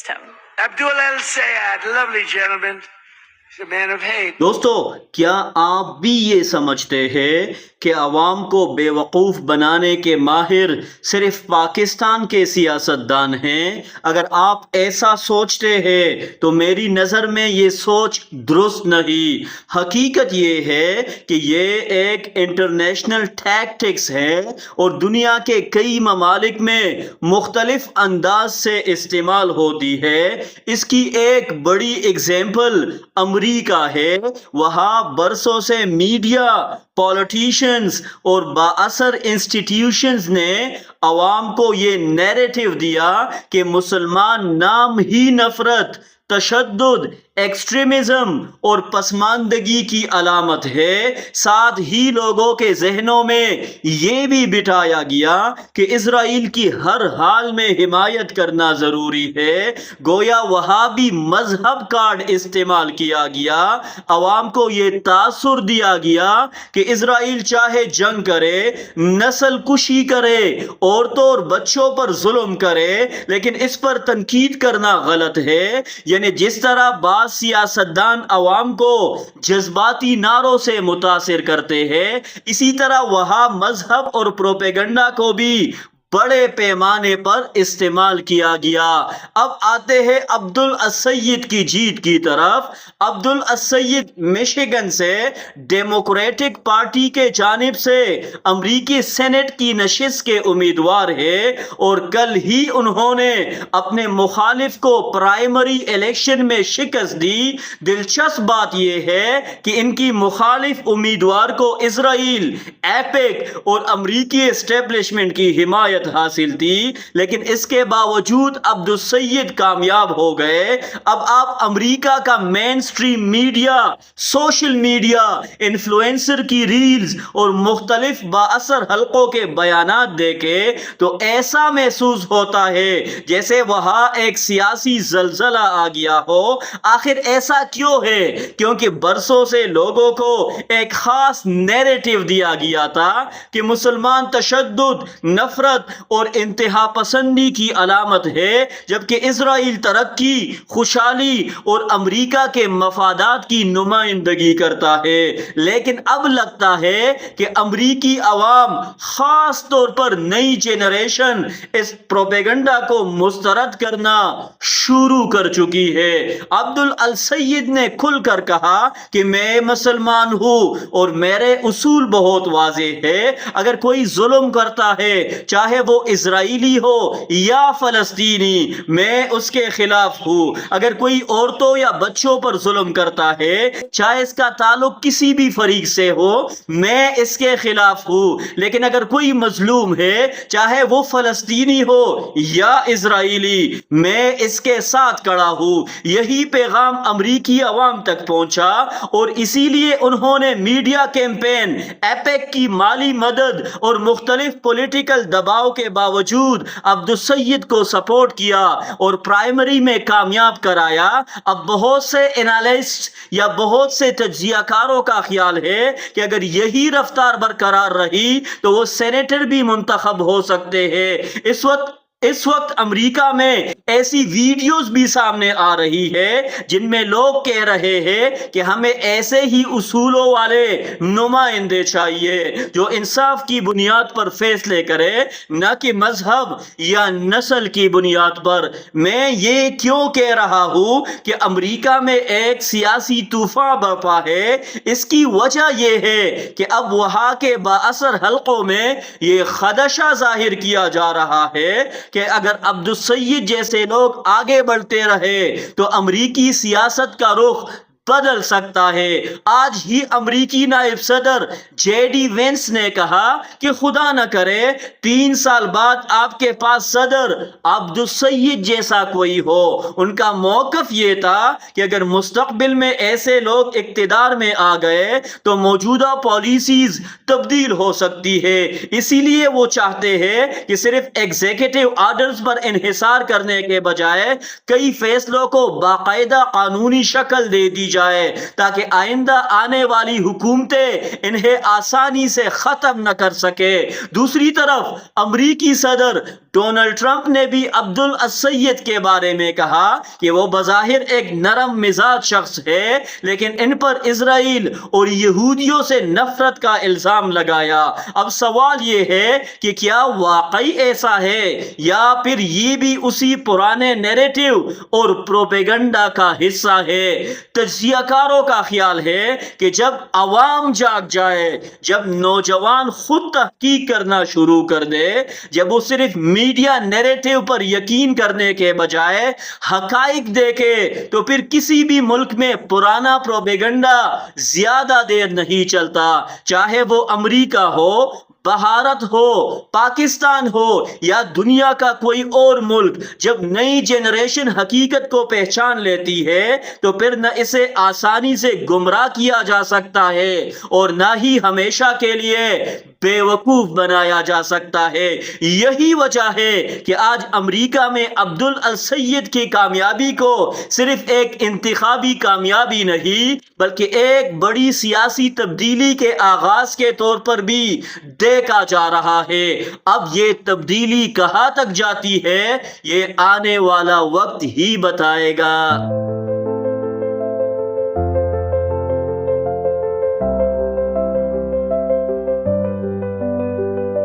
him. Abdul al-Sayyad, lovely gentleman. He's a man of hate. دوستو، کیا آپ بھی یہ سمجھتے ہیں کہ عوام کو بیوقوف بنانے کے ماہر صرف پاکستان کے سیاستدان ہیں؟ اگر آپ ایسا سوچتے ہیں تو میری نظر میں یہ سوچ درست نہیں۔ حقیقت یہ ہے کہ یہ ایک انٹرنیشنل ٹیکٹکس ہے اور دنیا کے کئی ممالک میں مختلف انداز سے استعمال ہوتی ہے۔ اس کی ایک بڑی اگزامپل امریکہ ہے۔ وہاں برسوں سے میڈیا، پولیٹیشینز اور بااثر انسٹیٹیوشنز نے عوام کو یہ نیریٹو دیا کہ مسلمان نام ہی نفرت، تشدد، ایکسٹریمزم اور پسماندگی کی علامت ہے۔ ساتھ ہی لوگوں کے ذہنوں میں یہ بھی بٹھایا گیا کہ اسرائیل کی ہر حال میں حمایت کرنا ضروری ہے۔ گویا وہاں بھی مذہب کارڈ استعمال کیا گیا۔ عوام کو یہ تاثر دیا گیا کہ اسرائیل چاہے جنگ کرے، نسل کشی کرے، عورتوں اور بچوں پر ظلم کرے، لیکن اس پر تنقید کرنا غلط ہے۔ یعنی جس طرح بعض سیاستدان عوام کو جذباتی نعروں سے متاثر کرتے ہیں، اسی طرح وہاں مذہب اور پروپیگنڈا کو بھی بڑے پیمانے پر استعمال کیا گیا۔ اب آتے ہیں عبدالسید کی جیت کی طرف۔ عبدالسید میشیگن سے ڈیموکریٹک پارٹی کے جانب سے امریکی سینٹ کی نشست کے امیدوار ہیں اور کل ہی انہوں نے اپنے مخالف کو پرائمری الیکشن میں شکست دی۔ دلچسپ بات یہ ہے کہ ان کی مخالف امیدوار کو اسرائیل، ایپیک اور امریکی اسٹیبلشمنٹ کی حمایت حاصل تھی، لیکن اس کے باوجود عبدالسید کامیاب ہو گئے۔ اب آپ امریکہ کا mainstream media, social media, influencer کی ریلز اور مختلف بااثر حلقوں کے بیانات دیکھیں تو ایسا محسوس ہوتا ہے جیسے وہاں ایک سیاسی زلزلہ آ گیا ہو۔ آخر ایسا کیوں ہے؟ کیونکہ برسوں سے لوگوں کو ایک خاص نیریٹو دیا گیا تھا کہ مسلمان تشدد، نفرت اور انتہا پسندی کی علامت ہے، جبکہ اسرائیل ترقی، خوشحالی اور امریکہ کے مفادات کی نمائندگی کرتا ہے۔ لیکن اب لگتا ہے کہ امریکی عوام، خاص طور پر نئی جنریشن، اس پروپیگنڈا کو مسترد کرنا شروع کر چکی ہے۔ عبدالسید نے کھل کر کہا کہ میں مسلمان ہوں اور میرے اصول بہت واضح ہے۔ اگر کوئی ظلم کرتا ہے، چاہے وہ اسرائیلی ہو یا فلسطینی، میں اس کے خلاف ہوں۔ اگر کوئی عورتوں یا بچوں پر ظلم کرتا ہے، چاہے اس کا تعلق کسی بھی فریق سے ہو، میں اس کے خلاف ہوں۔ لیکن اگر کوئی مظلوم ہے، چاہے وہ فلسطینی ہو یا اسرائیلی، میں اس کے ساتھ کھڑا ہوں۔ یہی پیغام امریکی عوام تک پہنچا اور اسی لیے انہوں نے میڈیا کیمپین، ایپیک کی مالی مدد اور مختلف پولیٹیکل دباؤ کے باوجود عبدالسید کو سپورٹ کیا اور پرائمری میں کامیاب کرایا۔ اب بہت سے انالسٹ یا بہت سے تجزیہ کاروں کا خیال ہے کہ اگر یہی رفتار برقرار رہی تو وہ سینیٹر بھی منتخب ہو سکتے ہیں۔ اس وقت امریکہ میں ایسی ویڈیوز بھی سامنے آ رہی ہے جن میں لوگ کہہ رہے ہیں کہ ہمیں ایسے ہی اصولوں والے نمائندے چاہیے جو انصاف کی بنیاد پر فیصلے کرے، نہ کہ مذہب یا نسل کی بنیاد پر۔ میں یہ کیوں کہہ رہا ہوں کہ امریکہ میں ایک سیاسی طوفان برپا ہے؟ اس کی وجہ یہ ہے کہ اب وہاں کے بااثر حلقوں میں یہ خدشہ ظاہر کیا جا رہا ہے کہ اگر عبدالسید جیسے لوگ آگے بڑھتے رہے تو امریکی سیاست کا رخ بدل سکتا ہے۔ آج ہی امریکی نائب صدر جے ڈی وینس نے کہا کہ خدا نہ کرے 3 سال بعد آپ کے پاس صدر عبدالسید جیسا کوئی ہو۔ ان کا موقف یہ تھا کہ اگر مستقبل میں ایسے لوگ اقتدار میں آ گئے تو موجودہ پالیسیز تبدیل ہو سکتی ہے۔ اسی لیے وہ چاہتے ہیں کہ صرف ایگزیکٹو آرڈرز پر انحصار کرنے کے بجائے کئی فیصلوں کو باقاعدہ قانونی شکل دے دی جائے جائے تاکہ آئندہ آنے والی حکومتیں انہیں آسانی سے ختم نہ کر سکے۔ دوسری طرف امریکی صدر ڈونلڈ ٹرمپ نے بھی عبد السید کے بارے میں کہا کہ وہ بظاہر ایک نرم مزاج شخص ہے، لیکن ان پر اسرائیل اور یہودیوں سے نفرت کا الزام لگایا۔ اب سوال یہ ہے کہ کیا واقعی ایسا ہے یا پھر یہ بھی اسی پرانے نیریٹو اور پروپیگنڈا کا حصہ ہے؟ تجزیہ کاروں کا خیال ہے کہ جب عوام جاگ جائے، جب نوجوان خود تحقیق کرنا شروع کر دے، جب وہ صرف میڈیا نیریٹو پر یقین کرنے کے بجائے حقائق دیکھے، تو پھر کسی بھی ملک میں پرانا پروپیگنڈا زیادہ دیر نہیں چلتا، چاہے وہ امریکہ ہو، بھارت ہو، پاکستان ہو یا دنیا کا کوئی اور ملک۔ جب نئی جنریشن حقیقت کو پہچان لیتی ہے تو پھر نہ اسے آسانی سے گمراہ کیا جا سکتا ہے اور نہ ہی ہمیشہ کے لیے بے وقوف بنایا جا سکتا ہے۔ یہی وجہ ہے کہ آج امریکہ میں عبد السید کی کامیابی کو صرف ایک انتخابی کامیابی نہیں بلکہ ایک بڑی سیاسی تبدیلی کے آغاز کے طور پر بھی دیکھا جا رہا ہے۔ اب یہ تبدیلی کہاں تک جاتی ہے، یہ آنے والا وقت ہی بتائے گا۔